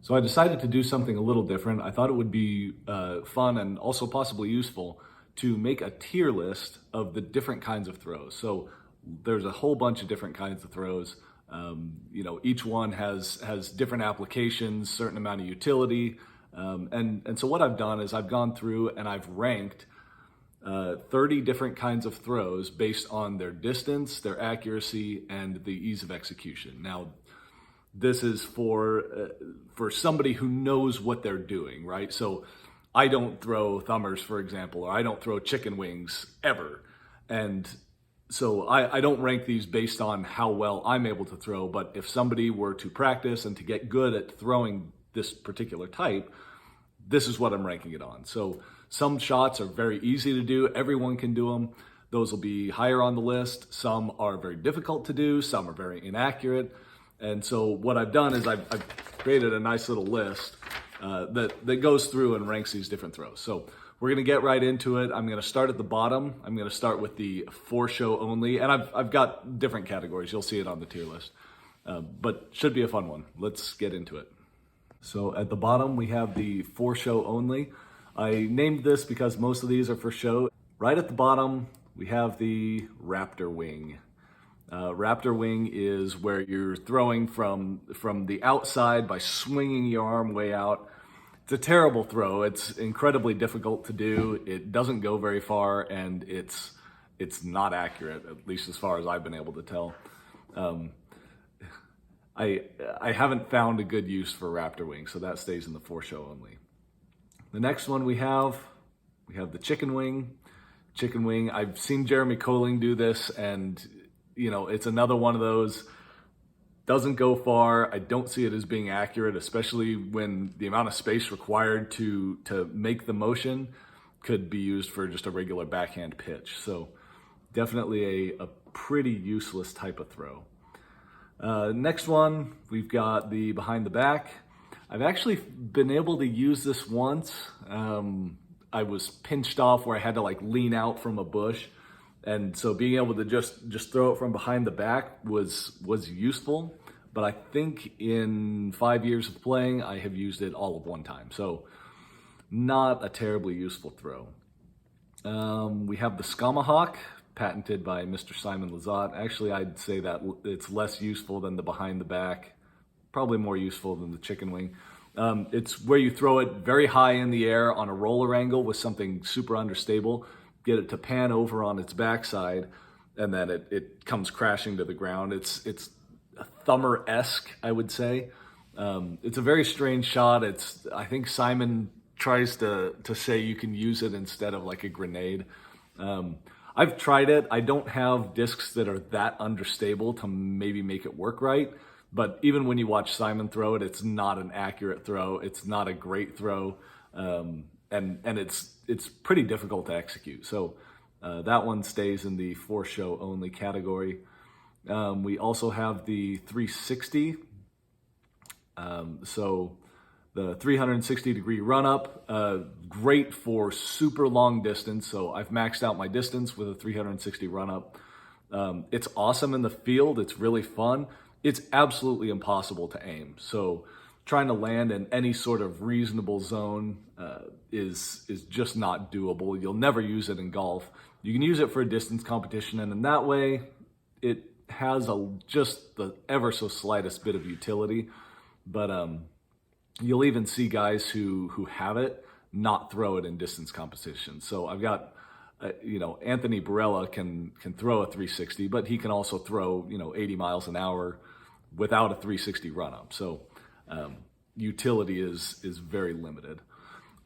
So I decided to do something a little different. I thought it would be fun and also possibly useful to make a tier list of the different kinds of throws. So there's a whole bunch of different kinds of throws. Each one has different applications, certain amount of utility, and so what I've done is I've gone through and I've ranked 30 different kinds of throws based on their distance, their accuracy, and the ease of execution. Now, this is for somebody who knows what they're doing, right? So I don't throw thumbers, for example, or I don't throw chicken wings ever. And so I don't rank these based on how well I'm able to throw, but if somebody were to practice and to get good at throwing this particular type, this is what I'm ranking it on. So some shots are very easy to do. Everyone can do them. Those will be higher on the list. Some are very difficult to do. Some are very inaccurate. And so what I've done is I've created a nice little list that goes through and ranks these different throws. So we're going to get right into it. I'm going to start at the bottom. I'm going to start with the for show only. And I've got different categories. You'll see it on the tier list. But should be a fun one. Let's get into it. So at the bottom, we have the for show only. I named this because most of these are for show. Right at the bottom, we have the Raptor Wing. Raptor Wing is where you're throwing from the outside by swinging your arm way out. It's a terrible throw. It's incredibly difficult to do. It doesn't go very far, and it's not accurate, at least as far as I've been able to tell. I haven't found a good use for Raptor Wing, so that stays in the for show only. The next one we have the Chicken Wing. Chicken Wing, I've seen Jeremy Koling do this, and it's another one of those, doesn't go far. I don't see it as being accurate, especially when the amount of space required to make the motion could be used for just a regular backhand pitch. So definitely a pretty useless type of throw. Next one, we've got the behind the back. I've actually been able to use this once. I was pinched off where I had to lean out from a bush. And so being able to just throw it from behind the back was useful. But I think in 5 years of playing, I have used it all of one time. So not a terribly useful throw. We have the Skamahawk, patented by Mr. Simon Lizotte. Actually, I'd say that it's less useful than the behind the back, probably more useful than the Chicken Wing. It's where you throw it very high in the air on a roller angle with something super understable, get it to pan over on its backside, and then it comes crashing to the ground. It's a thumber-esque, I would say. It's a very strange shot. I think Simon tries to say you can use it instead of like a grenade. I've tried it. I don't have discs that are that understable to maybe make it work right. But even when you watch Simon throw it, it's not an accurate throw. It's not a great throw. And it's pretty difficult to execute. So that one stays in the for show only category. We also have the 360. So the 360-degree run-up, great for super long distance. So I've maxed out my distance with a 360 run-up. It's awesome in the field. It's really fun. It's absolutely impossible to aim. So trying to land in any sort of reasonable zone is just not doable. You'll never use it in golf. You can use it for a distance competition, and in that way, it has just the ever so slightest bit of utility. But you'll even see guys who have it not throw it in distance competitions. So I've got Anthony Barella can throw a 360, but he can also throw 80 miles an hour without a 360 run-up. So utility is very limited.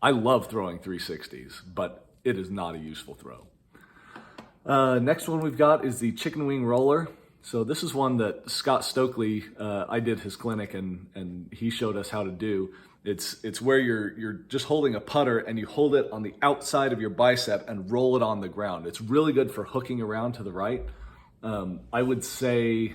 I love throwing 360s, but it is not a useful throw. Next one we've got is the Chicken Wing Roller. So this is one that Scott Stokely, I did his clinic and he showed us how to do. It's where you're just holding a putter and you hold it on the outside of your bicep and roll it on the ground. It's really good for hooking around to the right. I would say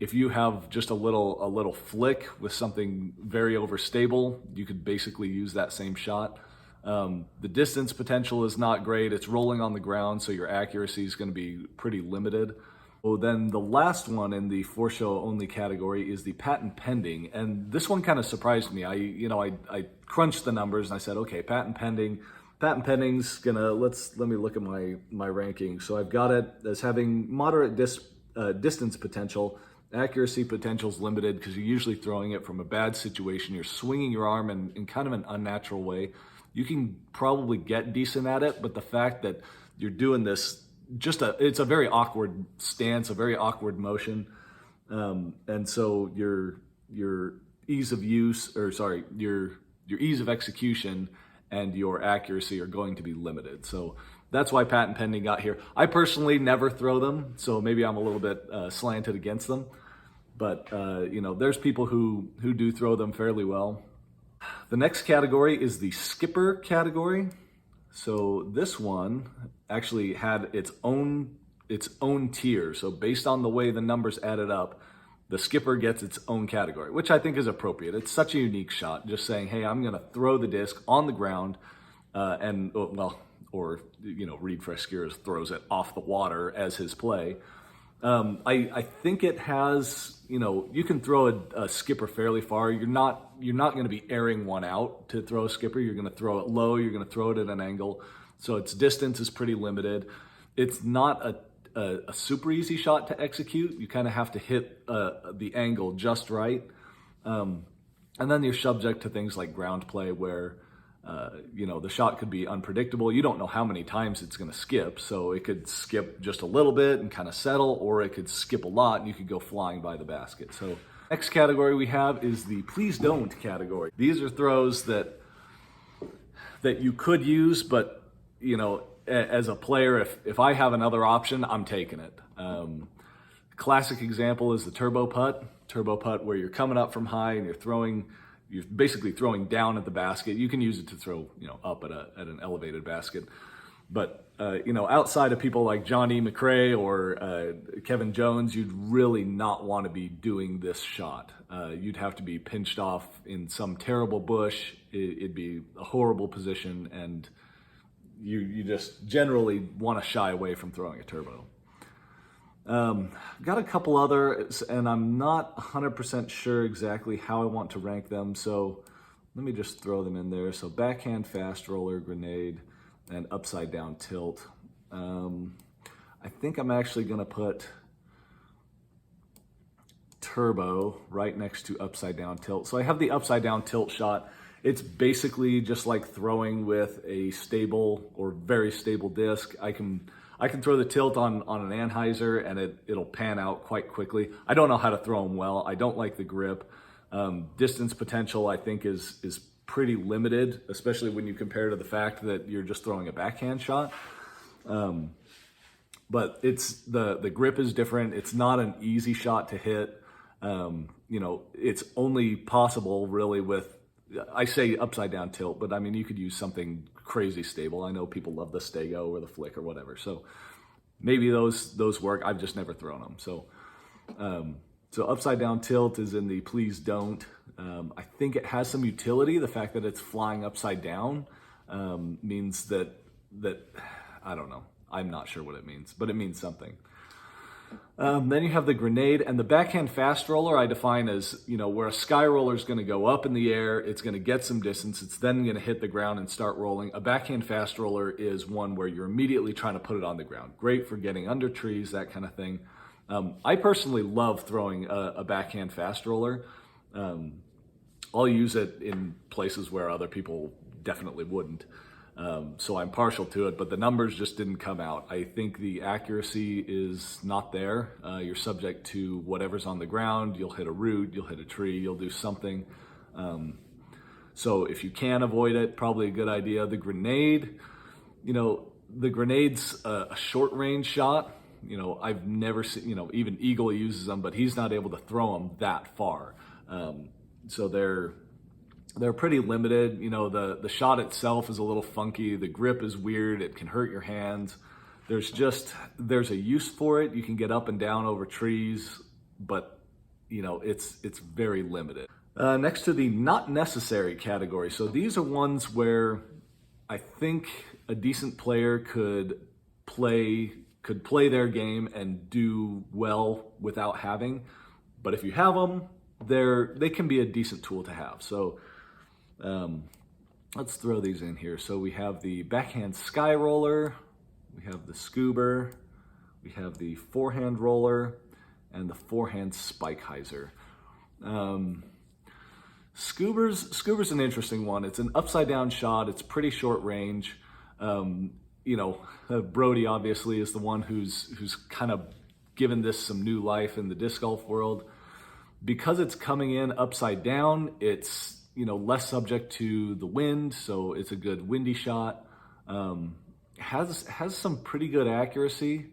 if you have just a little flick with something very overstable, you could basically use that same shot. The distance potential is not great. It's rolling on the ground, so your accuracy is going to be pretty limited. Oh, then the last one in the for show only category is the patent pending, and this one kind of surprised me. I crunched the numbers and I said, okay, patent pending. Patent pending's gonna let me look at my ranking. So I've got it as having moderate distance potential. Accuracy potential is limited because you're usually throwing it from a bad situation. You're swinging your arm in kind of an unnatural way. You can probably get decent at it, but the fact that you're doing this it's a very awkward stance, a very awkward motion, and so your ease of use, or sorry, your ease of execution and your accuracy are going to be limited. So that's why patent pending got here. I personally never throw them, so maybe I'm a little bit slanted against them. But there's people who do throw them fairly well. The next category is the skipper category. So this one actually had its own tier. So based on the way the numbers added up, the skipper gets its own category, which I think is appropriate. It's such a unique shot, just saying, hey, I'm gonna throw the disc on the ground or Reed Fresqueira throws it off the water as his play. I think it has, you can throw a skipper fairly far. You're not going to be airing one out to throw a skipper. You're going to throw it low. You're going to throw it at an angle. So its distance is pretty limited. It's not a super easy shot to execute. You kind of have to hit the angle just right. And then you're subject to things like ground play where the shot could be unpredictable. You don't know how many times it's going to skip. So it could skip just a little bit and kind of settle, or it could skip a lot and you could go flying by the basket. So next category we have is the please don't category. These are throws that you could use, but as a player, if I have another option, I'm taking it. Classic example is the turbo putt where you're coming up from high and you're basically throwing down at the basket. You can use it to throw, up at an elevated basket. But, outside of people like John E. McRae or Kevin Jones, you'd really not want to be doing this shot. You'd have to be pinched off in some terrible bush. It'd be a horrible position, and you just generally want to shy away from throwing a turbo. Got a couple others, and I'm not 100% sure exactly how I want to rank them, so let me just throw them in there. So backhand fast roller, grenade, and upside down tilt. I think I'm actually going to put turbo right next to upside down tilt. So I have the upside down tilt shot. It's basically just like throwing with a stable or very stable disc. I can throw the tilt on an Anheuser and it'll pan out quite quickly. I don't know how to throw them well. I don't like the grip. Distance potential, I think, is pretty limited, especially when you compare to the fact that you're just throwing a backhand shot. But it's the grip is different. It's not an easy shot to hit. It's only possible really with, I say upside down tilt, but I mean, you could use something crazy stable. I know people love the Stego or the Flick or whatever. So maybe those work. I've just never thrown them. So upside down tilt is in the please don't. I think it has some utility. The fact that it's flying upside down means that I don't know. I'm not sure what it means, but it means something. Then you have the grenade and the backhand fast roller. I define as, where a sky roller is going to go up in the air. It's going to get some distance. It's then going to hit the ground and start rolling. A backhand fast roller is one where you're immediately trying to put it on the ground. Great for getting under trees, that kind of thing. I personally love throwing a backhand fast roller. I'll use it in places where other people definitely wouldn't. So I'm partial to it, but the numbers just didn't come out. I think the accuracy is not there. You're subject to whatever's on the ground. You'll hit a root, you'll hit a tree, you'll do something. So if you can avoid it, probably a good idea. The grenade, the grenade's a short range shot. I've never seen, even Eagle uses them, but he's not able to throw them that far. So they're pretty limited. The shot itself is a little funky. The grip is weird. It can hurt your hands. There's a use for it. You can get up and down over trees, but it's very limited. Next to the not necessary category. So these are ones where I think a decent player could could play their game and do well without having. But if you have them, they can be a decent tool to have. So let's throw these in here. So we have the backhand sky roller, we have the scuba, we have the forehand roller, and the forehand spike hyzer. Scuba's an interesting one. It's an upside down shot. It's pretty short range. Brody obviously is the one who's kind of given this some new life in the disc golf world. Because it's coming in upside down, it's less subject to the wind, so it's a good windy shot. Has some pretty good accuracy,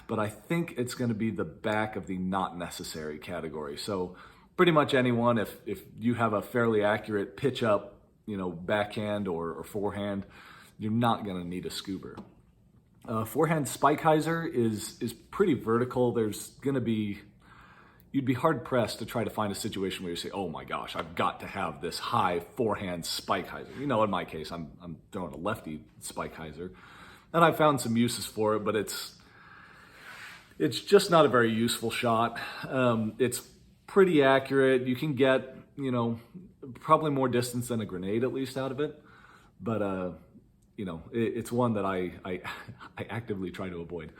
but I think it's going to be the back of the not necessary category. So pretty much anyone, if you have a fairly accurate pitch up, backhand or forehand, you're not going to need a scuba. Forehand spike hyzer is pretty vertical. There's going to be, you'd be hard pressed to try to find a situation where you say, oh my gosh, I've got to have this high forehand spike hyzer. In my case, I'm throwing a lefty spike hyzer, and I found some uses for it, but it's just not a very useful shot. It's pretty accurate. You can get, probably more distance than a grenade at least out of it. But, it's one that I actively try to avoid.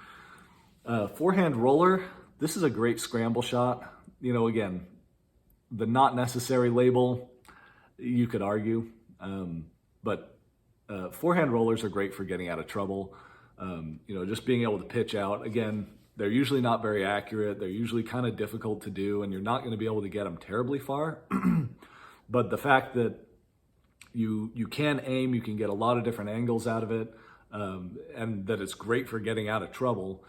Forehand roller, this is a great scramble shot. Again, the not necessary label, you could argue. But forehand rollers are great for getting out of trouble. Just being able to pitch out. Again, they're usually not very accurate. They're usually kind of difficult to do, and you're not going to be able to get them terribly far. But the fact that you can aim, you can get a lot of different angles out of it, and that it's great for getting out of trouble,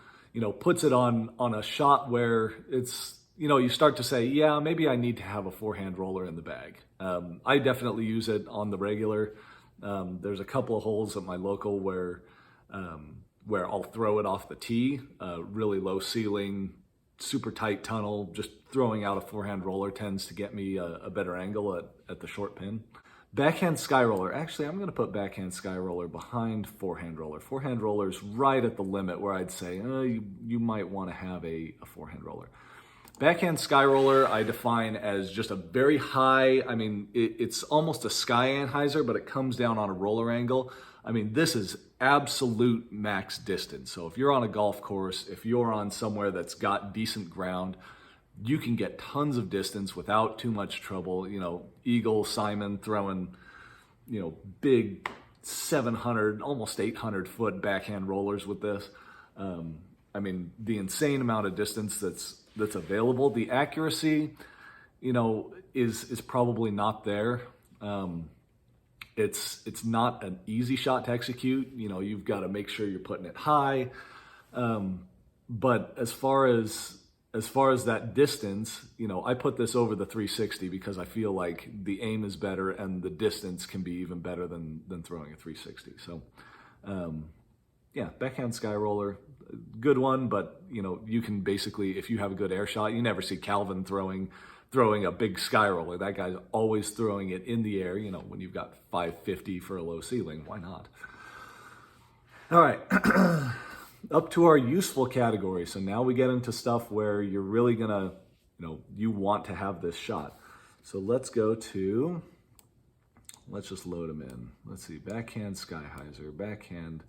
puts it on a shot where it's, you start to say, yeah, maybe I need to have a forehand roller in the bag. I definitely use it on the regular. There's a couple of holes at my local where I'll throw it off the tee, really low ceiling, super tight tunnel. Just throwing out a forehand roller tends to get me a better angle at the short pin. Backhand sky roller. Actually, I'm going to put backhand sky roller behind forehand roller. Forehand roller's right at the limit where I'd say you might want to have a forehand roller. Backhand sky roller I define as just a very high, it's almost a sky anhyzer, but it comes down on a roller angle. This is absolute max distance. So if you're on a golf course, if you're on somewhere that's got decent ground, you can get tons of distance without too much trouble. Eagle, Simon throwing, big 700, almost 800 foot backhand rollers with this. The insane amount of distance that's available. The accuracy, is probably not there. It's not an easy shot to execute. You've got to make sure you're putting it high. But as far as that distance, I put this over the 360 because I feel like the aim is better and the distance can be even better than throwing a 360. So, backhand sky roller, good one, but you can basically, if you have a good air shot, you never see Calvin throwing a big sky roller. That guy's always throwing it in the air, when you've got 550 for a low ceiling, why not? All right. Up to our useful category. So now we get into stuff where you're really gonna, you want to have this shot. So let's just load them in. Let's see, backhand sky hyzer, backhand,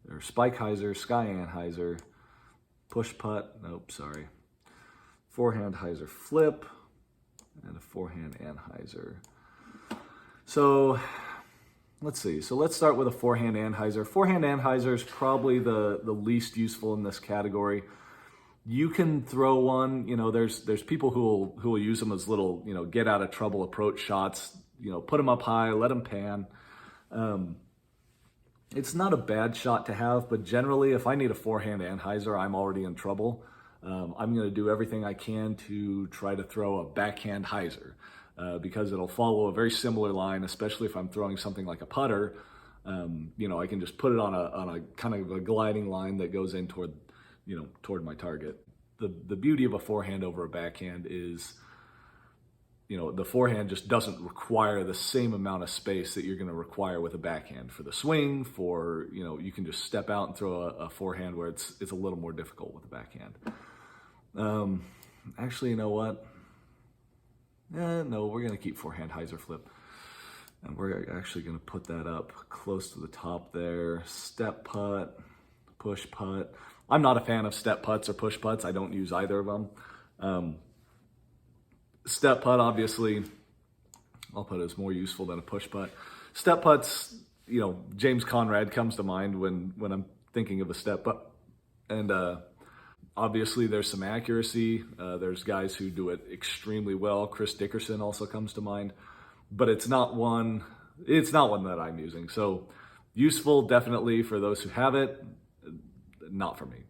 or spike hyzer, sky anhyzer, push putt, forehand hyzer flip, and a forehand anhyzer. So let's see. So let's start with a forehand anhyzer. Forehand anhyzer is probably the least useful in this category. You can throw one. There's people who will use them as little get out of trouble approach shots. Put them up high, let them pan. It's not a bad shot to have, but generally, if I need a forehand anhyzer, I'm already in trouble. I'm going to do everything I can to try to throw a backhand hyzer. Because it'll follow a very similar line, especially if I'm throwing something like a putter. I can just put it on a kind of a gliding line that goes in toward my target. The beauty of a forehand over a backhand is the forehand just doesn't require the same amount of space that you're going to require with a backhand for the swing. You can just step out and throw a forehand where it's a little more difficult with a backhand. Actually, you know what? No, we're going to keep forehand hyzer flip. And we're actually going to put that up close to the top there. Step putt, push putt. I'm not a fan of step putts or push putts. I don't use either of them. Step putt, obviously, I'll put it as more useful than a push putt. Step putts, James Conrad comes to mind when I'm thinking of a step putt. And obviously there's some accuracy. There's guys who do it extremely well. Chris Dickerson also comes to mind. But it's not one that I'm using. So useful, definitely, for those who have it. Not for me.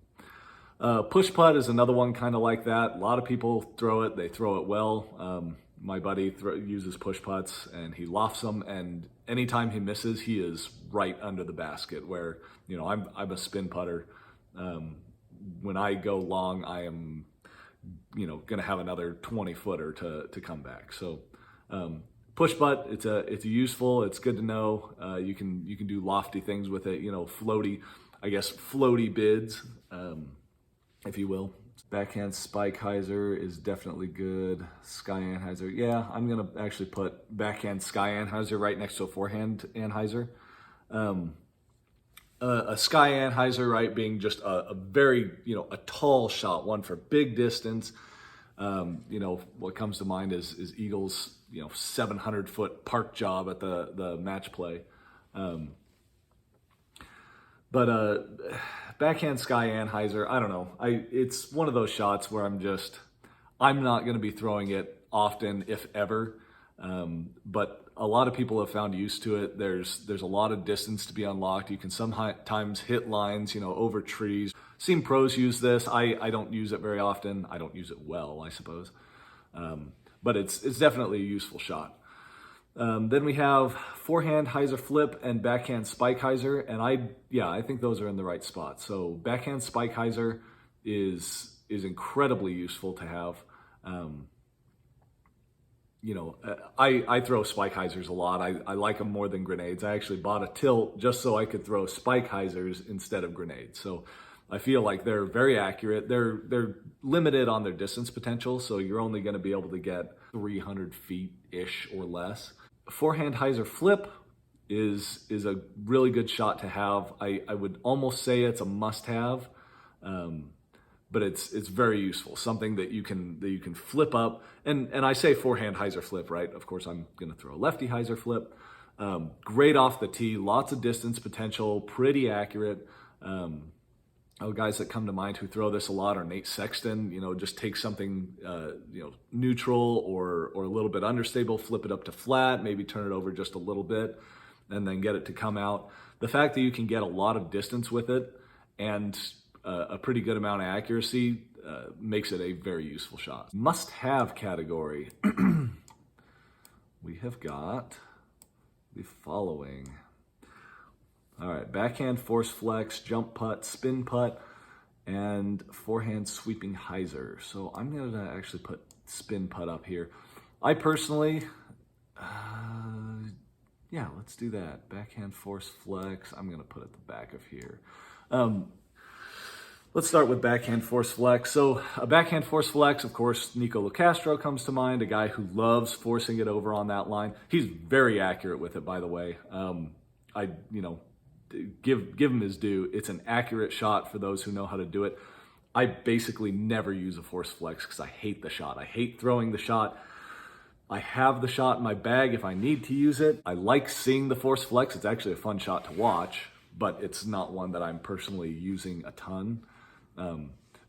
Push putt is another one kind of like that. A lot of people throw it. They throw it well. My buddy uses push putts and he lofts them. And anytime he misses, he is right under the basket where, I'm a spin putter. When I go long, I am, going to have another 20 footer to come back. So, push putt, it's a useful, it's good to know. You can do lofty things with it, floaty bids, if you will. Backhand spike hyzer is definitely good. Sky anhyzer, yeah, I'm gonna actually put backhand sky anhyzer right next to a forehand anhyzer. A sky anhyzer, right, being just a very, a tall shot, one for big distance. What comes to mind is Eagles, 700-foot park job at the match play. But backhand sky anhyzer, I don't know. It's one of those shots where I'm not going to be throwing it often, if ever. But a lot of people have found use to it. There's a lot of distance to be unlocked. You can sometimes hit lines, over trees. Seen pros use this. I don't use it very often. I don't use it well, I suppose. But it's definitely a useful shot. Then we have forehand hyzer flip and backhand spike hyzer, and I think those are in the right spot. So backhand spike hyzer is incredibly useful to have. I throw spike hyzers a lot. I like them more than grenades. I actually bought a tilt just so I could throw spike hyzers instead of grenades. So I feel like they're very accurate. They're limited on their distance potential, so you're only going to be able to get 300 feet-ish or less. Forehand hyzer flip is a really good shot to have. I would almost say it's a must-have, but it's very useful. Something that you can flip up, and I say forehand hyzer flip, right? Of course, I'm going to throw a lefty hyzer flip. Great off the tee, lots of distance potential, pretty accurate. Guys that come to mind who throw this a lot are Nate Sexton. Just take something neutral or a little bit understable, flip it up to flat, maybe turn it over just a little bit, and then get it to come out. The fact that you can get a lot of distance with it and a pretty good amount of accuracy makes it a very useful shot. Must-have category. We have got the following. All right, backhand force flex, jump putt, spin putt, and forehand sweeping hyzer. So I'm going to actually put spin putt up here. I personally, let's do that. Backhand force flex, I'm going to put at the back of here. Let's start with backhand force flex. So a backhand force flex, of course, Nico Locastro comes to mind, a guy who loves forcing it over on that line. He's very accurate with it, by the way. Give him his due. It's an accurate shot for those who know how to do it. I basically never use a force flex because I hate the shot. I hate throwing the shot. I have the shot in my bag if I need to use it. I like seeing the force flex. It's actually a fun shot to watch, but it's not one that I'm personally using a ton.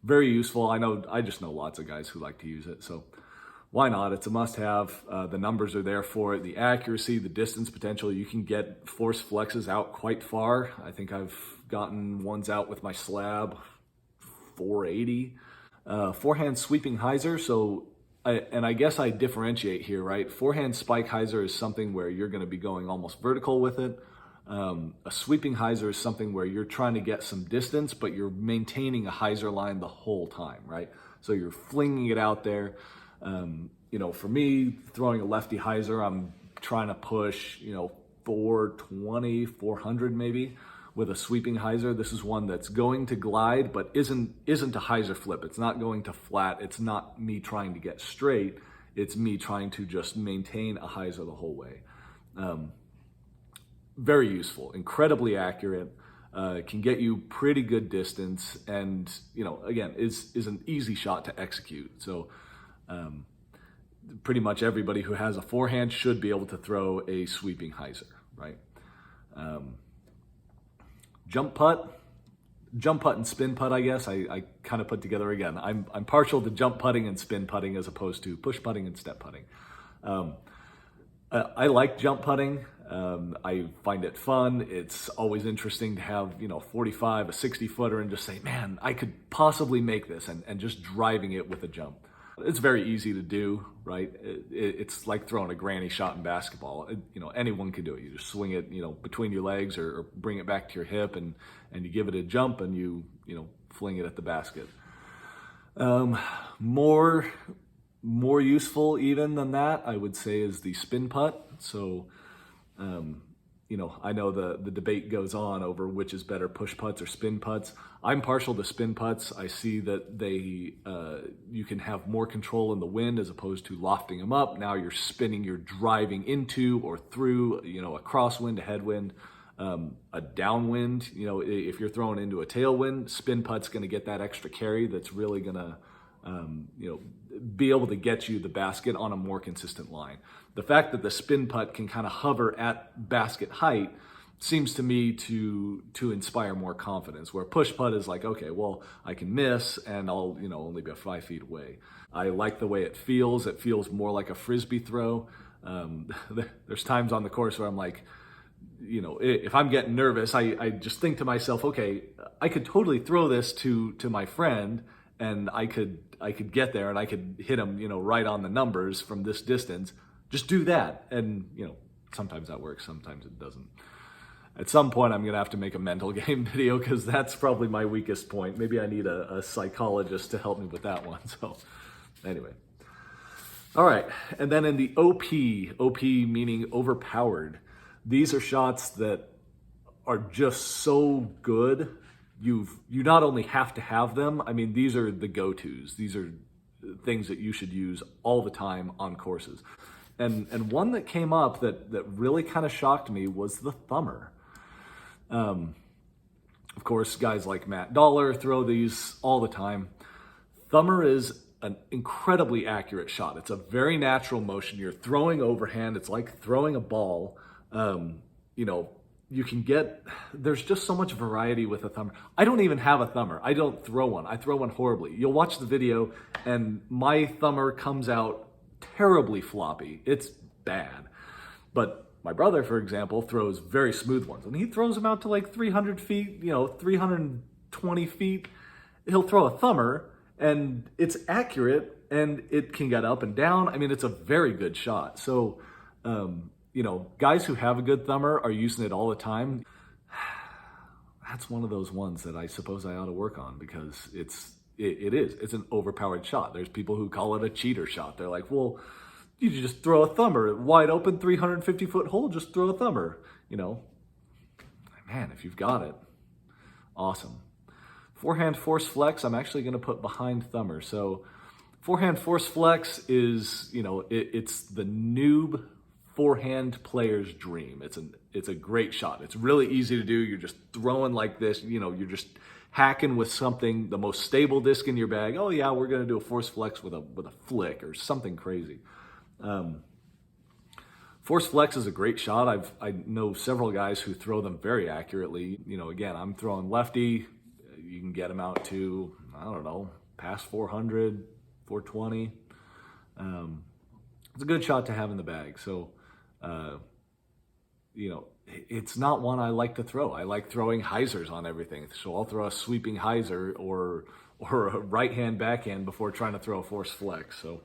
Very useful. I just know lots of guys who like to use it, so why not? It's a must-have. The numbers are there for it. The accuracy, the distance potential. You can get force flexes out quite far. I think I've gotten ones out with my slab, 480. Forehand sweeping hyzer. So, I guess I differentiate here, right? Forehand spike hyzer is something where you're going to be going almost vertical with it. A sweeping hyzer is something where you're trying to get some distance, but you're maintaining a hyzer line the whole time, right? So you're flinging it out there. for me, throwing a lefty hyzer, I'm trying to push, 420, 400 maybe with a sweeping hyzer. This is one that's going to glide, but isn't a hyzer flip. It's not going to flat. It's not me trying to get straight. It's me trying to just maintain a hyzer the whole way. Very useful, incredibly accurate, can get you pretty good distance, and again, is an easy shot to execute. So pretty much everybody who has a forehand should be able to throw a sweeping hyzer, right? Jump putt and spin putt, I guess. I kind of put together again. I'm partial to jump putting and spin putting as opposed to push putting and step putting. I like jump putting. I find it fun. It's always interesting to have, 45, a 60 footer and just say, man, I could possibly make this, and just driving it with a jump. It's very easy to do, right? It's like throwing a granny shot in basketball. Anyone can do it. You just swing it, between your legs or bring it back to your hip, and you give it a jump, and you fling it at the basket. More useful even than that, I would say, is the spin putt. So, I know the debate goes on over which is better, push putts or spin putts. I'm partial to spin putts. I see that you can have more control in the wind as opposed to lofting them up. Now you're spinning, you're driving into or through, a crosswind, a headwind, a downwind. If you're throwing into a tailwind, spin putt's going to get that extra carry that's really going to, be able to get you the basket on a more consistent line. The fact that the spin putt can kind of hover at basket height seems to me to inspire more confidence, where push putt is like, okay, well, I can miss and I'll, only be 5 feet away. I like the way it feels. It feels more like a Frisbee throw. There's times on the course where I'm like, if I'm getting nervous, I just think to myself, okay, I could totally throw this to my friend, and I could get there and I could hit him, right on the numbers from this distance. Just do that. And, sometimes that works, sometimes it doesn't. At some point, I'm going to have to make a mental game video, because that's probably my weakest point. Maybe I need a psychologist to help me with that one. So anyway. All right. And then in the OP meaning overpowered, these are shots that are just so good. You not only have to have them, I mean, these are the go-tos. These are things that you should use all the time on courses. And one that came up that really kind of shocked me was the thumber. Of course, guys like Matt Dollar throw these all the time. Thumber is an incredibly accurate shot. It's a very natural motion. You're throwing overhand. It's like throwing a ball. There's just so much variety with a thumber. I don't even have a thumber. I don't throw one. I throw one horribly. You'll watch the video and my thumber comes out terribly floppy. It's bad. But my brother, for example, throws very smooth ones, and he throws them out to like 300 feet, 320 feet. He'll throw a thumber and it's accurate and it can get up and down. I mean, it's a very good shot. So, guys who have a good thumber are using it all the time. That's one of those ones that I suppose I ought to work on, because it's an overpowered shot. There's people who call it a cheater shot. They're like, well, you just throw a thumber, wide open 350-foot hole, just throw a thumber. Man, if you've got it, awesome. Forehand force flex, I'm actually going to put behind thumber. So forehand force flex is, it's the noob forehand player's dream. It's a great shot. It's really easy to do. You're just throwing like this, you're just hacking with something, the most stable disc in your bag. Oh yeah, we're going to do a force flex with a flick or something crazy. Force flex is a great shot. I know several guys who throw them very accurately. Again, I'm throwing lefty. You can get them out to, I don't know, past 400, 420. It's a good shot to have in the bag. So, it's not one I like to throw. I like throwing hyzers on everything. So I'll throw a sweeping hyzer or a right-hand backhand before trying to throw a force flex. So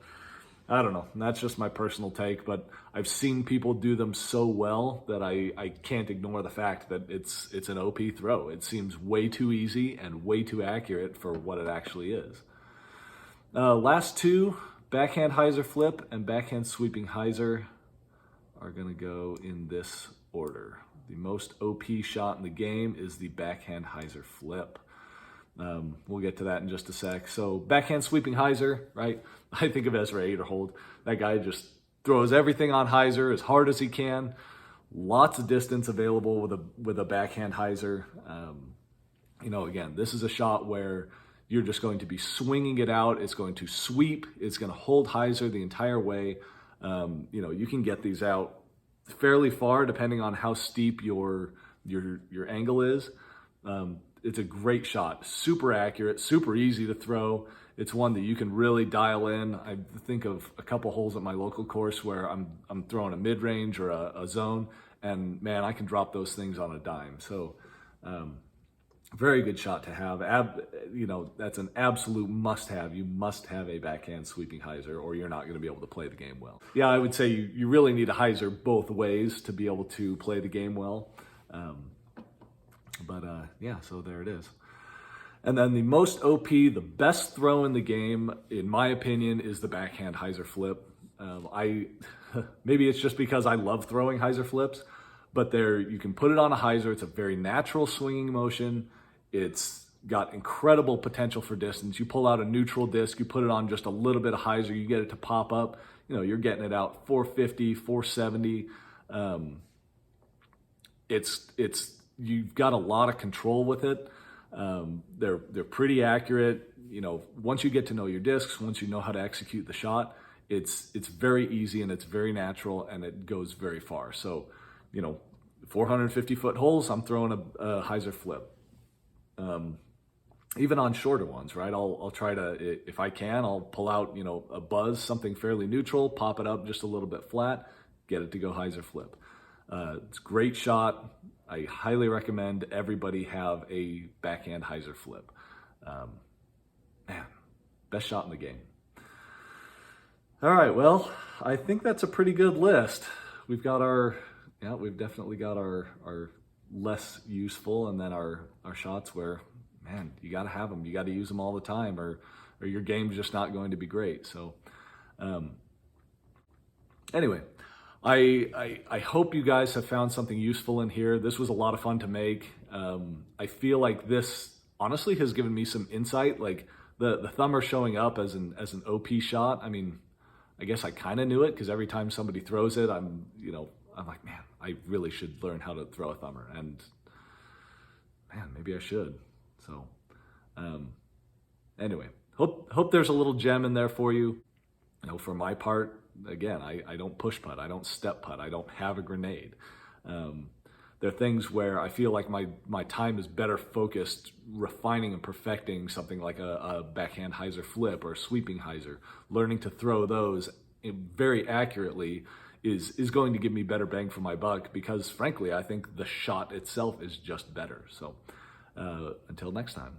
I don't know. That's just my personal take, but I've seen people do them so well that I can't ignore the fact that it's an OP throw. It seems way too easy and way too accurate for what it actually is. Last two, backhand hyzer flip and backhand sweeping hyzer are going to go in this order. The most OP shot in the game is the backhand hyzer flip. We'll get to that in just a sec. So backhand sweeping hyzer, right? I think of Ezra Aderhold. That guy just throws everything on hyzer as hard as he can. Lots of distance available with a backhand hyzer. You know, again, this is a shot where you're just going to be swinging it out. It's going to sweep. It's going to hold hyzer the entire way. You know, you can get these out fairly far depending on how steep your angle is. It's a great shot, super accurate, super easy to throw. It's one that you can really dial in. I think of a couple holes at my local course where I'm throwing a mid-range or a zone, and man, I can drop those things on a dime. So very good shot to have. You know, that's an absolute must-have. You must have a backhand sweeping hyzer, or you're not going to be able to play the game well. Yeah, I would say you really need a hyzer both ways to be able to play the game well. Yeah, so there it is. And then the most OP, the best throw in the game, in my opinion, is the backhand hyzer flip. Maybe it's just because I love throwing hyzer flips, but you can put it on a hyzer. It's a very natural swinging motion. It's got incredible potential for distance. You pull out a neutral disc, you put it on just a little bit of hyzer, you get it to pop up. You know, you're getting it out 450, 470. You've got a lot of control with it. They're pretty accurate. You know, once you get to know your discs, once you know how to execute the shot, it's very easy and it's very natural and it goes very far. So, you know, 450-foot holes, I'm throwing a hyzer flip. Even on shorter ones, right? I'll try to, if I can, I'll pull out, you know, a buzz, something fairly neutral, pop it up just a little bit flat, get it to go hyzer flip. It's a great shot. I highly recommend everybody have a backhand hyzer flip. Man, best shot in the game. All right, well, I think that's a pretty good list. We've definitely got our less useful, and then our shots where, man, you got to have them. You got to use them all the time, or your game's just not going to be great. So, anyway. I hope you guys have found something useful in here. This was a lot of fun to make. I feel like this honestly has given me some insight. Like the thumber showing up as an OP shot. I mean, I guess I kind of knew it because every time somebody throws it, I'm like, man, I really should learn how to throw a thumber, and man, maybe I should. So anyway, hope there's a little gem in there for you. You know, for my part, again, I don't push putt, I don't step putt, I don't have a grenade. There are things where I feel like my time is better focused refining and perfecting something like a backhand hyzer flip or a sweeping hyzer. Learning to throw those very accurately is going to give me better bang for my buck because, frankly, I think the shot itself is just better. So until next time.